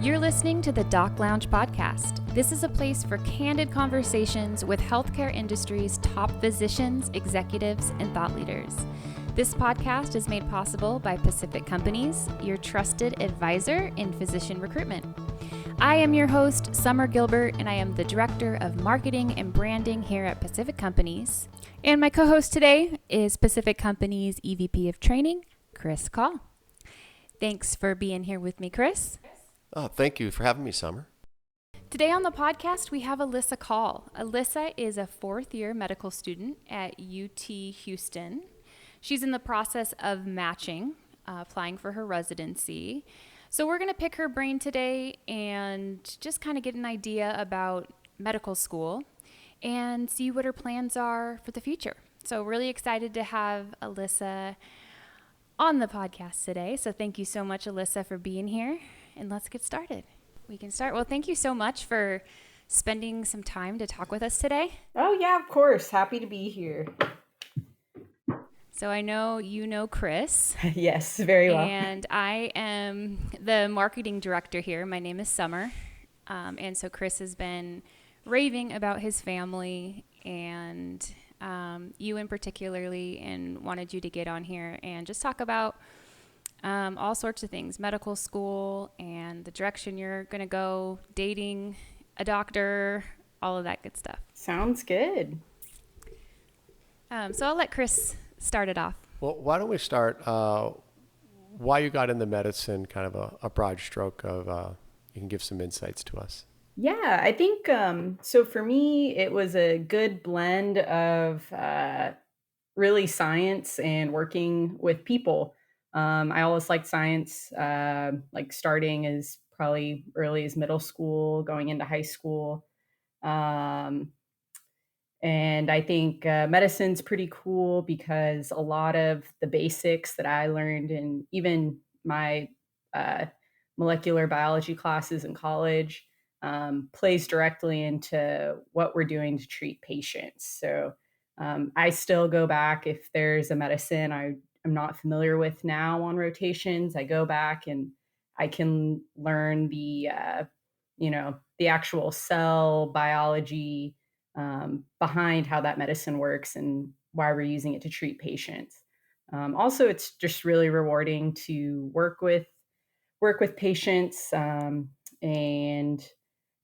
You're listening to the Doc Lounge podcast. This is a place for candid conversations with healthcare industry's top physicians, executives, and thought leaders. This podcast is made possible by Pacific Companies, your trusted advisor in physician recruitment. I am your host, Summer Gilbert, and I am the Director of Marketing and Branding here at Pacific Companies. And my co-host today is Pacific Companies EVP of Training, Kahl. Thanks for being here with me, Chris. Oh, thank you for having me, Summer. Today on the podcast, we have Alyssa Kahl. Alyssa is a fourth-year medical student at UT Houston. She's in the process of matching, applying for her residency. So we're going to pick her brain today and just kind of get an idea about medical school and see what her plans are for the future. So really excited to have Alyssa on the podcast today. So thank you so much, Alyssa, for being here. And let's get started. We can start. Well, thank you so much for spending some time to talk with us today. Oh, yeah, of course. Happy to be here. So I know you know Chris. Yes, very well. And I am the marketing director here. My name is Summer. And so Chris has been raving about his family and you in particularly, and wanted you to get on here and just talk about all sorts of things, medical school and the direction you're going to go, dating a doctor, all of that good stuff. Sounds good. So I'll let Chris start it off. Well, why don't we start why you got into medicine, kind of a broad stroke of, you can give some insights to us. Yeah, I think, so for me, it was a good blend of really science and working with people. I always liked science, like starting as probably early as middle school, going into high school. And I think medicine's pretty cool because a lot of the basics that I learned in even my molecular biology classes in college plays directly into what we're doing to treat patients. So I still go back if there's a medicine I'm not familiar with now on rotations. I go back and I can learn the actual cell biology behind how that medicine works and why we're using it to treat patients. Also, it's just really rewarding to work with patients and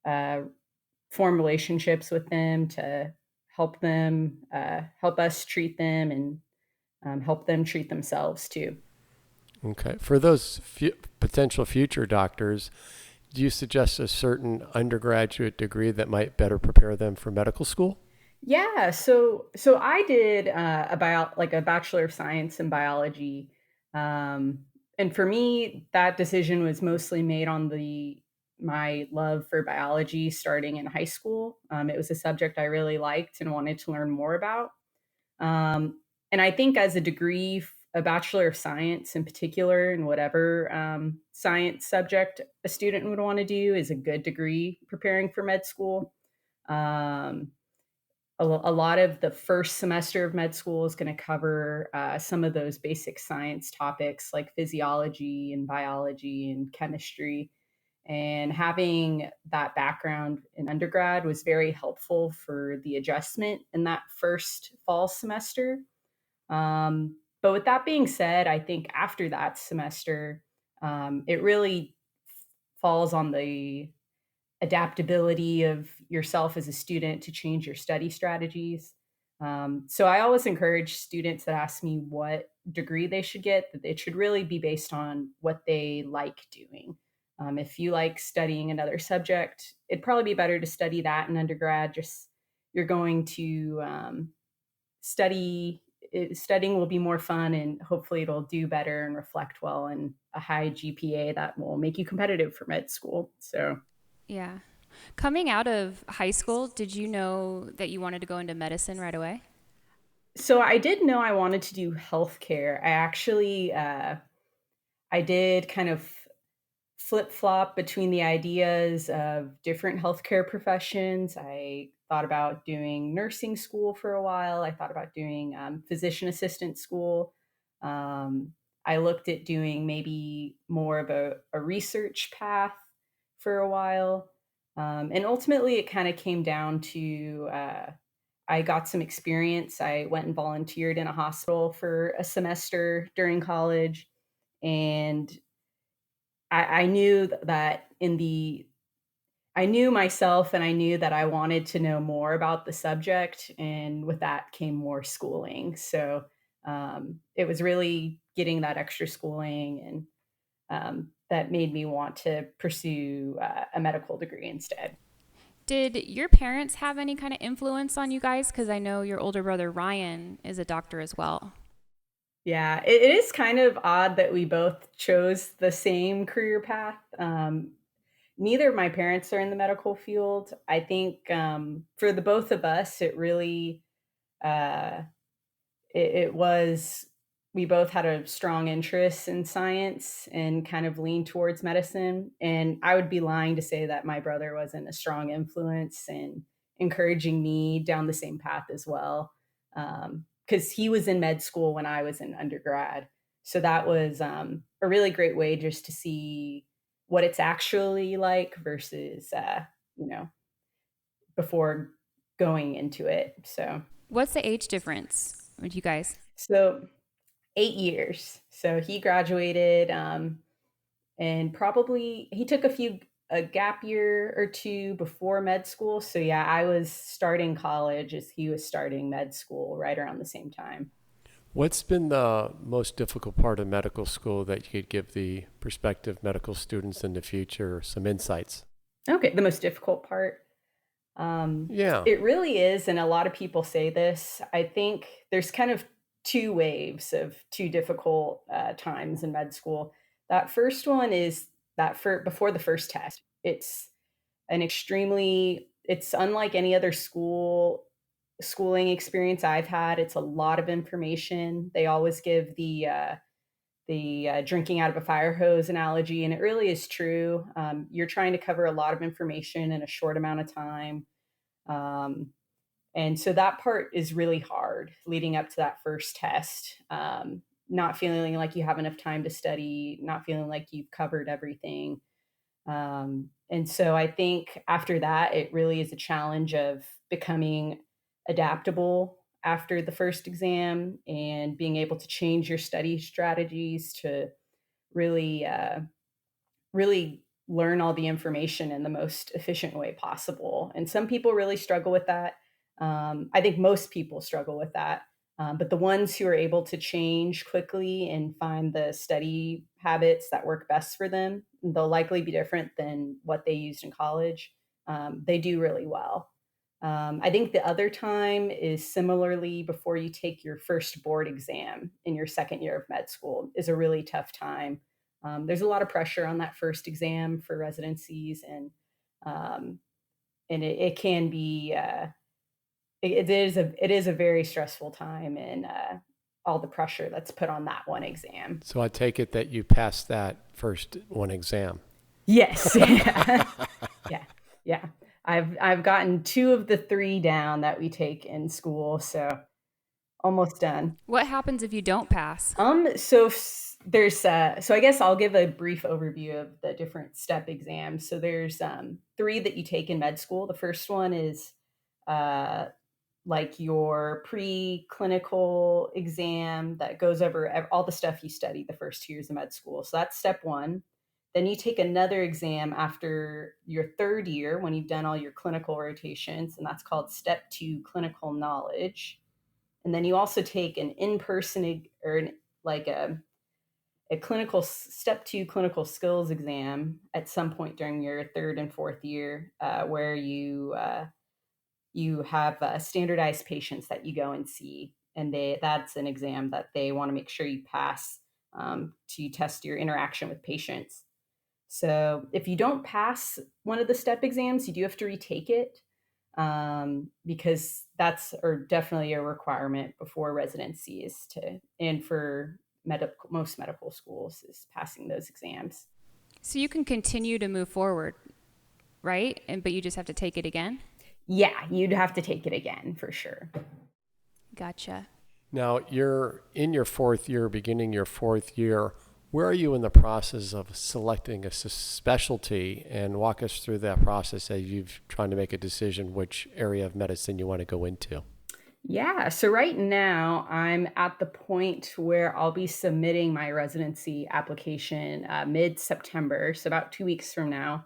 form relationships with them to help us treat them and help them treat themselves too. Okay. For those potential future doctors, do you suggest a certain undergraduate degree that might better prepare them for medical school? Yeah, so I did a Bachelor of Science in biology, and for me, that decision was mostly made on my love for biology starting in high school. It was a subject I really liked and wanted to learn more about. And I think as a degree, a Bachelor of Science in particular, in whatever science subject a student would want to do, is a good degree preparing for med school. A lot of the first semester of med school is going to cover some of those basic science topics like physiology and biology and chemistry. And having that background in undergrad was very helpful for the adjustment in that first fall semester. But with that being said, I think after that semester, it really falls on the adaptability of yourself as a student to change your study strategies. So I always encourage students that ask me what degree they should get, that it should really be based on what they like doing. If you like studying another subject, it'd probably be better to study that in undergrad. Just you're going to studying will be more fun, and hopefully it'll do better and reflect well in a high GPA that will make you competitive for med school. So Yeah. Coming out of high school, did you know that you wanted to go into medicine right away? So I did know I wanted to do healthcare. I actually, I did kind of flip-flop between the ideas of different healthcare professions. I thought about doing nursing school for a while. I thought about doing physician assistant school. I looked at doing maybe more of a research path for a while. And ultimately, it kind of came down to I got some experience. I went and volunteered in a hospital for a semester during college. And I knew that I knew myself and I knew that I wanted to know more about the subject. And with that came more schooling. So it was really getting that extra schooling and that made me want to pursue a medical degree instead. Did your parents have any kind of influence on you guys? Because I know your older brother Ryan is a doctor as well. Yeah, it is kind of odd that we both chose the same career path. Neither of my parents are in the medical field. I think for the both of us, it really uh, it was we both had a strong interest in science and kind of leaned towards medicine. And I would be lying to say that my brother wasn't a strong influence in encouraging me down the same path as well. Because he was in med school when I was in undergrad. So that was a really great way just to see what it's actually like versus, you know, before going into it. What's the age difference with you guys? So 8 years. So he graduated, and probably he took a gap year or two before med school. So yeah, I was starting college as he was starting med school right around the same time. What's been the most difficult part of medical school that you could give the prospective medical students in the future some insights? Okay, the most difficult part. Um, Yeah. it really is, and a lot of people say this. I think there's kind of two waves of two difficult times in med school. That first one is that for before the first test. It's unlike any other schooling experience I've had. It's a lot of information. They always give the drinking out of a fire hose analogy, and it really is true. You're trying to cover a lot of information in a short amount of time. Um, and so that part is really hard leading up to that first test. Not feeling like you have enough time to study, not feeling like you've covered everything. And so I think after that, it really is a challenge of becoming adaptable after the first exam and being able to change your study strategies to really, really learn all the information in the most efficient way possible. And some people really struggle with that. I think most people struggle with that. But the ones who are able to change quickly and find the study habits that work best for them, they'll likely be different than what they used in college. They do really well. I think the other time is similarly before you take your first board exam in your second year of med school is a really tough time. There's a lot of pressure on that first exam for residencies, um, and it can be it is a very stressful time, and all the pressure that's put on that one exam. So I take it that you passed that first one exam. Yes, yeah, yeah, yeah. I've gotten two of the three down that we take in school, so almost done. What happens if you don't pass? So I guess I'll give a brief overview of the different step exams. So there's three that you take in med school. The first one is uh, like your preclinical exam that goes over all the stuff you study the first 2 years of med school. So that's step one. Then you take another exam after your third year when you've done all your clinical rotations, and that's called step two clinical knowledge. And then you also take an in-person or like a clinical step two clinical skills exam at some point during your third and fourth year, where you have standardized patients that you go and see, and that's an exam that they want to make sure you pass to test your interaction with patients. So if you don't pass one of the step exams, you do have to retake it, because that's or definitely a requirement before residencies to and for most medical schools is passing those exams. So you can continue to move forward, right? But you just have to take it again? Yeah, you'd have to take it again for sure. Gotcha. Now you're in your fourth year, beginning your fourth year. Where are you in the process of selecting a specialty, and walk us through that process as you've trying to make a decision which area of medicine you want to go into? Yeah, so right now I'm at the point where I'll be submitting my residency application mid-September, so about 2 weeks from now.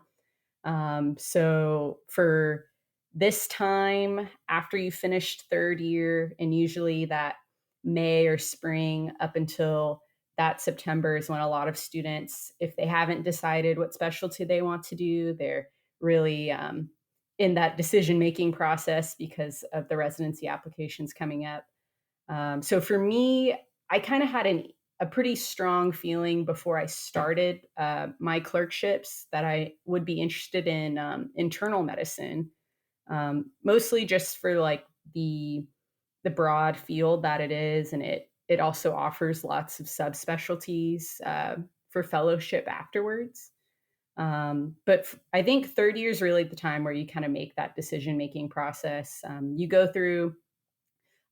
So for this time, after you finished third year, and usually that May or spring up until that September is when a lot of students, if they haven't decided what specialty they want to do, they're really in that decision making process because of the residency applications coming up. So for me, I kind of had a pretty strong feeling before I started my clerkships that I would be interested in internal medicine, mostly just for like the broad field that it is, and it also offers lots of subspecialties for fellowship afterwards. But I think third year is really the time where you kind of make that decision making process. You go through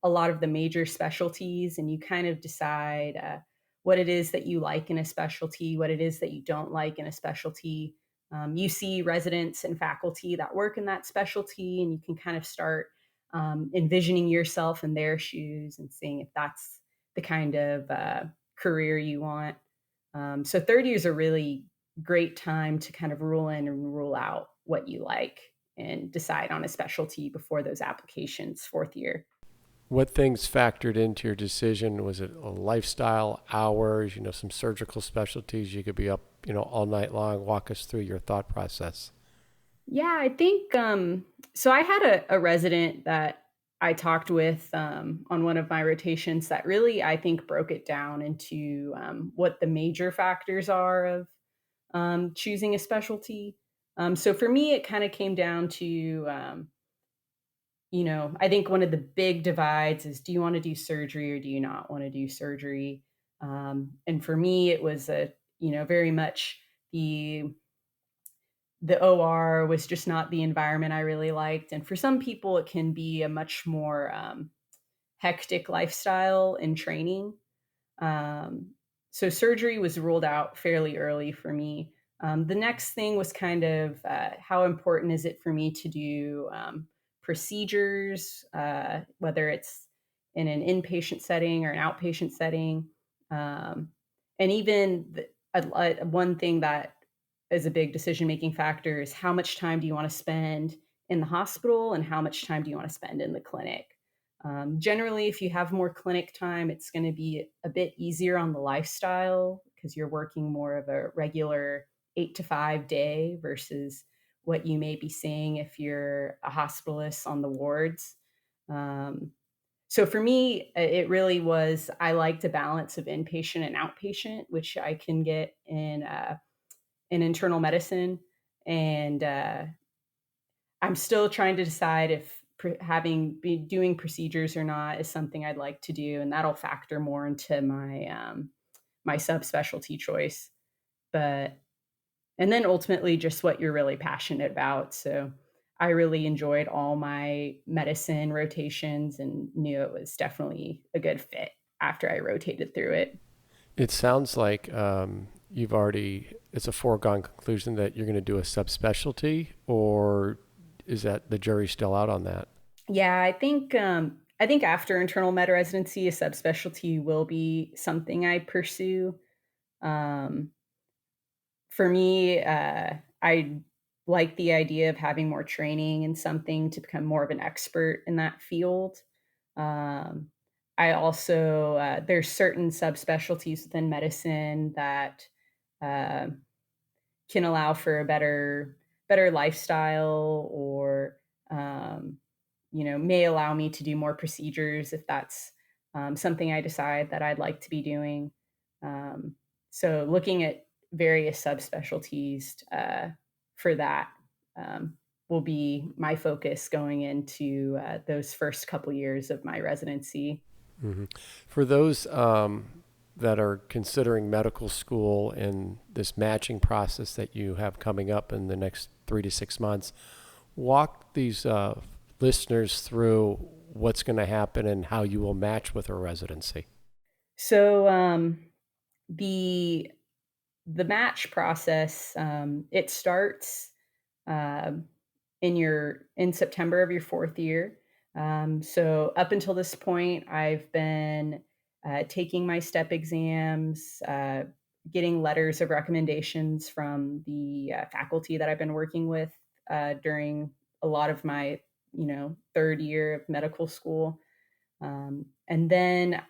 a lot of the major specialties and you kind of decide what it is that you like in a specialty, what it is that you don't like in a specialty. You see residents and faculty that work in that specialty, and you can kind of start envisioning yourself in their shoes and seeing if that's the kind of career you want. So third year is a really great time to kind of rule in and rule out what you like and decide on a specialty before those applications fourth year. What things factored into your decision? Was it a lifestyle, hours, some surgical specialties? You could be up, all night long. Walk us through your thought process. Yeah, I think so. I had a resident that I talked with on one of my rotations that really, I think, broke it down into what the major factors are of choosing a specialty. So for me, it kind of came down to, I think one of the big divides is, do you want to do surgery or do you not want to do surgery? And for me, it was very much the the OR was just not the environment I really liked. And for some people, it can be a much more hectic lifestyle and training. Um, so surgery was ruled out fairly early for me. The next thing was kind of how important is it for me to do procedures, whether it's in an inpatient setting or an outpatient setting. Um, and even one thing that is a big decision making factor is how much time do you want to spend in the hospital and how much time do you want to spend in the clinic. Generally, if you have more clinic time, it's going to be a bit easier on the lifestyle because you're working more of a regular 8 to 5 day versus what you may be seeing if you're a hospitalist on the wards. Um, so for me, it really was, I liked a balance of inpatient and outpatient, which I can get in internal medicine. And I'm still trying to decide if having be doing procedures or not is something I'd like to do, and that'll factor more into my subspecialty choice. But and then ultimately just what you're really passionate about. So I really enjoyed all my medicine rotations and knew it was definitely a good fit after I rotated through it. It sounds like it's a foregone conclusion that you're going to do a subspecialty, or is that the jury's still out on that? Yeah, I think after internal med residency, a subspecialty will be something I pursue. Um, for me, I like the idea of having more training in something to become more of an expert in that field. Um, I also there's certain subspecialties within medicine that uh, can allow for a better lifestyle, or um, may allow me to do more procedures if that's something I decide that I'd like to be doing. Um, so looking at various subspecialties for that um, will be my focus going into those first couple years of my residency. Hmm. For those that are considering medical school and this matching process that you have coming up in the next 3 to 6 months, walk these listeners through what's going to happen and how you will match with a residency. So the the match process, it starts um, in September of your fourth year. So up until this point, I've been taking my step exams, getting letters of recommendations from the faculty that I've been working with during a lot of my, third year of medical school, and then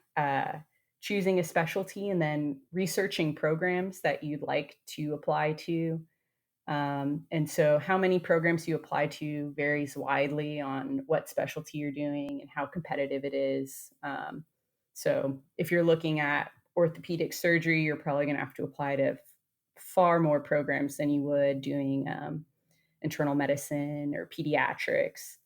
choosing a specialty, and then researching programs that you'd like to apply to. And so, how many programs you apply to varies widely on what specialty you're doing and how competitive it is. So, if you're looking at orthopedic surgery, you're probably going to have to apply to far more programs than you would doing internal medicine or pediatrics.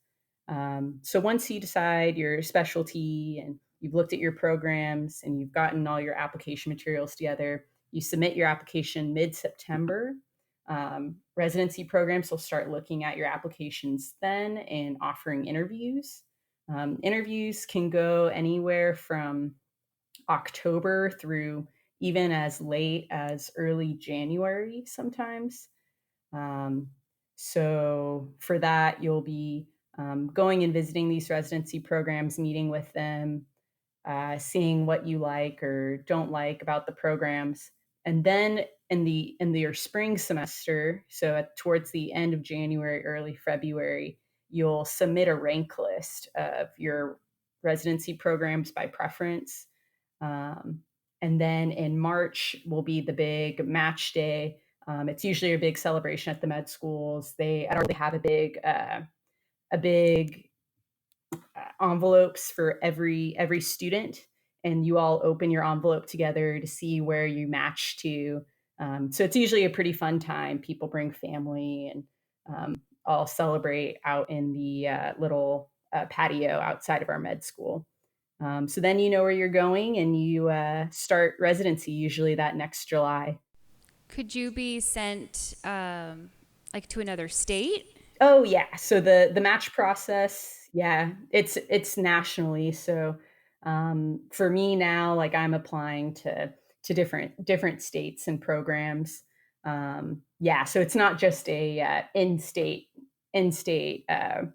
So, once you decide your specialty and you've looked at your programs and you've gotten all your application materials together, you submit your application mid September. Residency programs will start looking at your applications then and offering interviews. Interviews can go anywhere from October through even as late as early January sometimes. Um, so for that, you'll be going and visiting these residency programs, meeting with them, seeing what you like or don't like about the programs. And then in your spring semester, so towards the end of January, early February, you'll submit a rank list of your residency programs by preference. Um, and then in March will be the big match day. It's usually a big celebration at the med schools. They I don't really have a big envelopes for every student, and you all open your envelope together to see where you match to. So it's usually a pretty fun time. People bring family and all celebrate out in the little patio outside of our med school. So then you know where you're going, and you start residency usually that next July. Could you be sent like to another state? Oh yeah. So the match process, yeah, it's nationally. So for me now, like I'm applying to different states and programs. Yeah, so it's not just a in state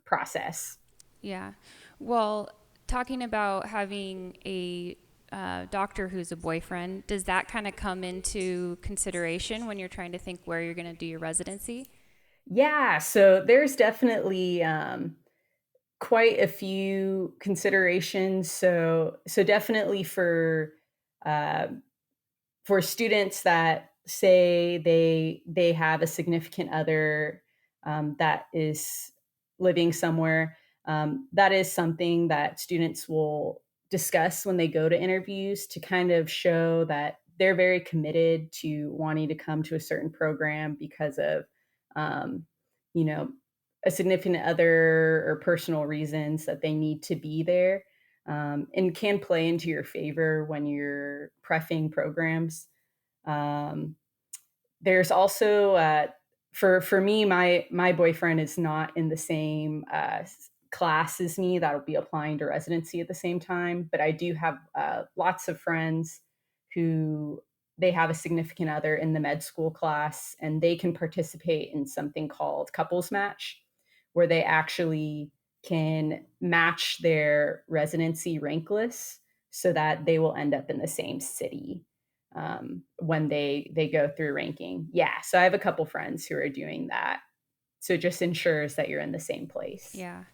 process. Yeah. Well, talking about having a doctor who's a boyfriend, does that kind of come into consideration when you're trying to think where you're going to do your residency? Yeah, so there's definitely quite a few considerations. So definitely uh, for students that say they have a significant other that is living somewhere, that is something that students will discuss when they go to interviews to kind of show that they're very committed to wanting to come to a certain program because of um, you know a significant other or personal reasons that they need to be there, and can play into your favor when you're prefing programs. Um, there's also for me, my boyfriend is not in the same class as me that'll be applying to residency at the same time, but I do have lots of friends who they have a significant other in the med school class, and they can participate in something called couples match, where they actually can match their residency rank lists so that they will end up in the same city when they go through ranking. Yeah, so I have a couple friends who are doing that. So it just ensures that you're in the same place. Yeah.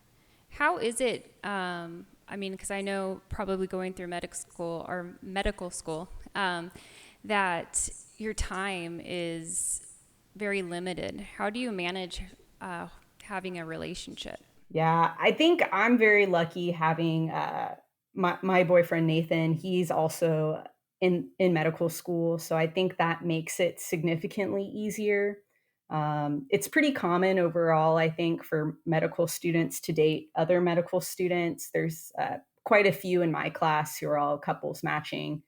How is it? I mean, because I know probably going through medical school, that your time is very limited. How do you manage having a relationship? Yeah, I think I'm very lucky having my boyfriend Nathan. He's also in medical school, so I think that makes it significantly easier. It's pretty common overall, I think, for medical students to date other medical students. There's quite a few in my class who are all couples matching.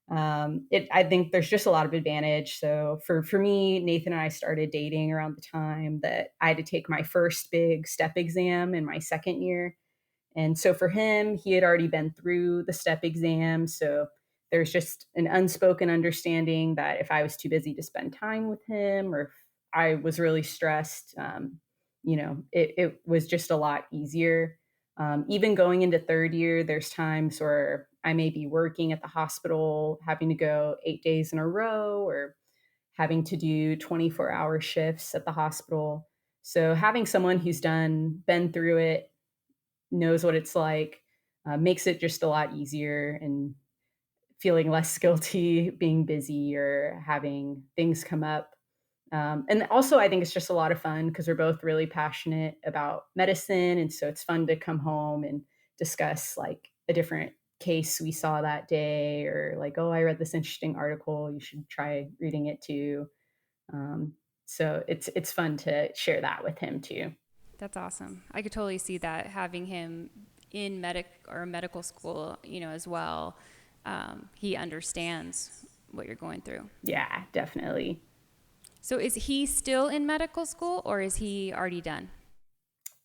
I think there's just a lot of advantage. So for me, Nathan and I started dating around the time that I had to take my first big step exam in my second year. And so for him, he had already been through the step exam. So there's just an unspoken understanding that if I was too busy to spend time with him, or if I was really stressed, it was just a lot easier. Even going into third year, there's times where I may be working at the hospital, having to go 8 days in a row, or having to do 24-hour shifts at the hospital. So having someone who's been through it, knows what it's like, makes it just a lot easier, and feeling less guilty being busy or having things come up. And also, I think it's just a lot of fun because we're both really passionate about medicine. And so it's fun to come home and discuss like a different case we saw that day, or like, oh, I read this interesting article. You should try reading it too. Um, so it's fun to share that with him too. That's awesome. I could totally see that, having him in medical school, as well. He understands what you're going through. Yeah, definitely. So is he still in medical school, or is he already done?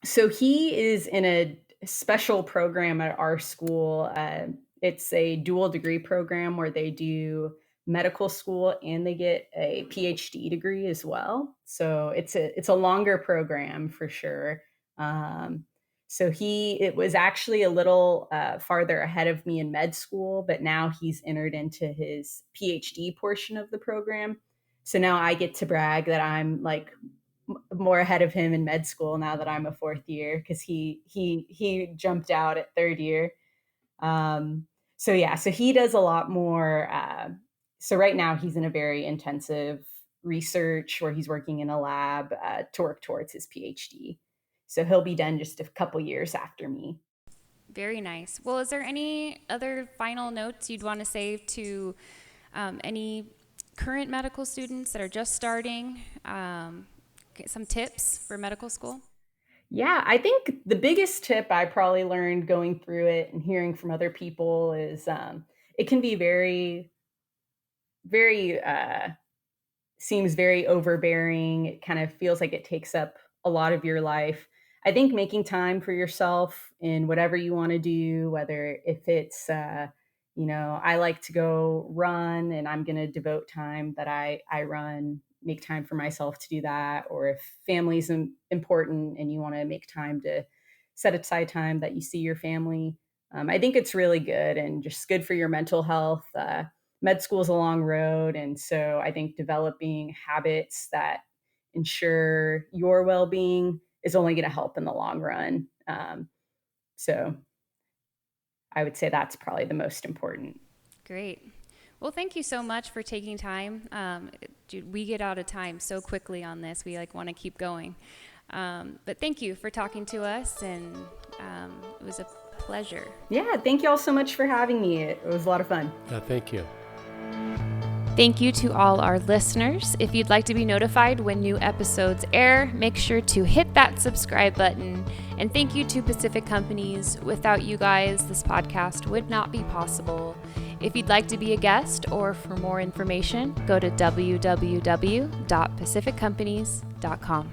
So he is in a special program at our school. It's a dual degree program where they do medical school and they get a PhD degree as well. So it's a longer program for sure. Um, so it was actually a little farther ahead of me in med school, but now he's entered into his PhD portion of the program. So now I get to brag that I'm like more ahead of him in med school now that I'm a fourth year, because he jumped out at third year. So yeah, so he does a lot more. So right now he's in a very intensive research where he's working in a lab to work towards his PhD. So he'll be done just a couple years after me. Very nice. Well, is there any other final notes you'd want to say to any current medical students that are just starting? Some tips for medical school? Yeah, I think the biggest tip I probably learned going through it and hearing from other people is it can be very, very, seems very overbearing. It kind of feels like it takes up a lot of your life. I think making time for yourself in whatever you want to do, whether if it's, I like to go run and I'm going to devote time that I run, make time for myself to do that. Or if family's important and you want to make time to set aside time that you see your family. I think it's really good and just good for your mental health. Med school is a long road. And so I think developing habits that ensure your well-being is only going to help in the long run. So I would say that's probably the most important. Great. Well, thank you so much for taking time. Dude, we get out of time so quickly on this. We want to keep going. But thank you for talking to us, and it was a pleasure. Yeah, thank you all so much for having me. It was a lot of fun. Thank you. Thank you to all our listeners. If you'd like to be notified when new episodes air, make sure to hit that subscribe button. And thank you to Pacific Companies. Without you guys, this podcast would not be possible. If you'd like to be a guest or for more information, go to www.pacificcompanies.com.